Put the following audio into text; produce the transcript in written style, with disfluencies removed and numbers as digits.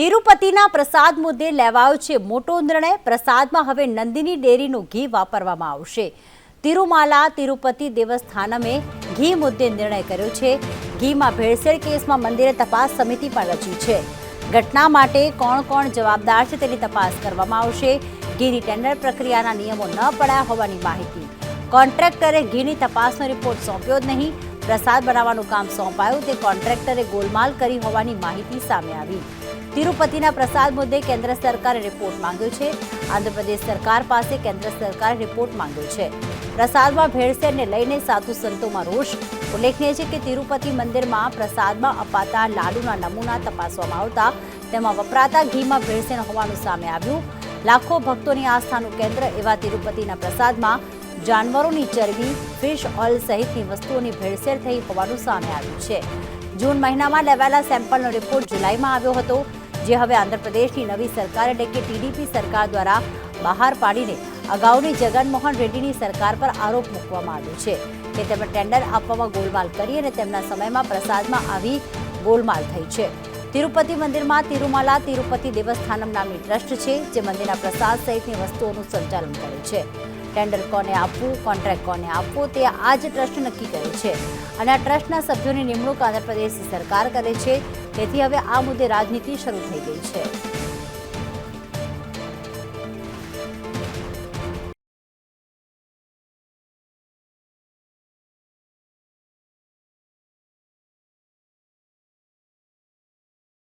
તિરુપતિના પ્રસાદ મુદ્દે લેવાયો છે મોટો નિર્ણય। પ્રસાદમાં હવે નંદિની ડેરીનું ઘી વાપરવામાં આવશે। તિરુમાલા તિરુપતિ દેવસ્થાનમે ઘી મુદ્દે નિર્ણય કર્યો છે। ઘીમાં ભેળસેળ કેસમાં મંદિરે તપાસ સમિતિ પણ રચી છે। ઘટના માટે કોણ કોણ જવાબદાર છે તેની તપાસ કરવામાં આવશે। ઘીની ટેન્ડર પ્રક્રિયાના નિયમો ન પડાયા હોવાની માહિતી। કોન્ટ્રાક્ટરે ઘીની તપાસનો રિપોર્ટ સોંપ્યો જ નહીં। પ્રસાદ બનાવવાનું કામ સોંપાયું તે કોન્ટ્રાક્ટરે ગોલમાલ કરી હોવાની માહિતી સામે આવી। તિરુપતિના પ્રસાદ મુદ્દે કેન્દ્ર સરકારે રિપોર્ટ માંગ્યો છે। આંધ્રપ્રદેશ સરકાર પાસે કેન્દ્ર સરકારે રિપોર્ટ માંગ્યો છે। પ્રસાદમાં ભેળસેળને લઈને સાધુ સંતોમાં રોષ। ઉલ્લેખનીય છે કે તિરુપતિ મંદિરમાં પ્રસાદમાં અપાતા લાડુના નમૂના તપાસવામાં આવતા તેમાં વપરાતા ઘીમાં ભેળસેળ હોવાનું સામે આવ્યું। લાખો ભક્તોની આસ્થાનું કેન્દ્ર એવા તિરુપતિના પ્રસાદમાં જાનવરોની ચરબી, ફિશ ઓઇલ સહિતની વસ્તુઓની ભેળસેળ થઈ હોવાનું સામે આવ્યું છે। જૂન મહિનામાં લેવાયેલા સેમ્પલનો રિપોર્ટ જુલાઈમાં આવ્યો હતો, જે હવે આંધ્રપ્રદેશની નવી સરકાર એટલે કે ટીડીપી સરકાર દ્વારા બહાર પાડીને અગાઉની જગનમોહન રેડ્ડીની સરકાર પર આરોપ મૂકવામાં આવ્યો છે કે તેમણે ટેન્ડર આપવામાં ગોલમાલ કરી અને તેમના સમયમાં પ્રસાદમાં આવી ગોલમાલ થઈ છે। તિરુપતિ મંદિરમાં તિરુમાલા તિરુપતિ દેવસ્થાનમ નામની ટ્રસ્ટ છે, જે મંદિરના પ્રસાદ સહિતની વસ્તુઓનું સંચાલન કરે છે। ટેન્ડર કોને આપવું, કોન્ટ્રાક્ટ કોને આપવો તે આ જ ટ્રસ્ટ નક્કી કરે છે અને આ ટ્રસ્ટના સભ્યોની નિમણૂક આંધ્રપ્રદેશ સરકાર કરે છે। તેથી હવે આ મુદ્દે રાજનીતિ શરૂ થઈ ગઈ છે।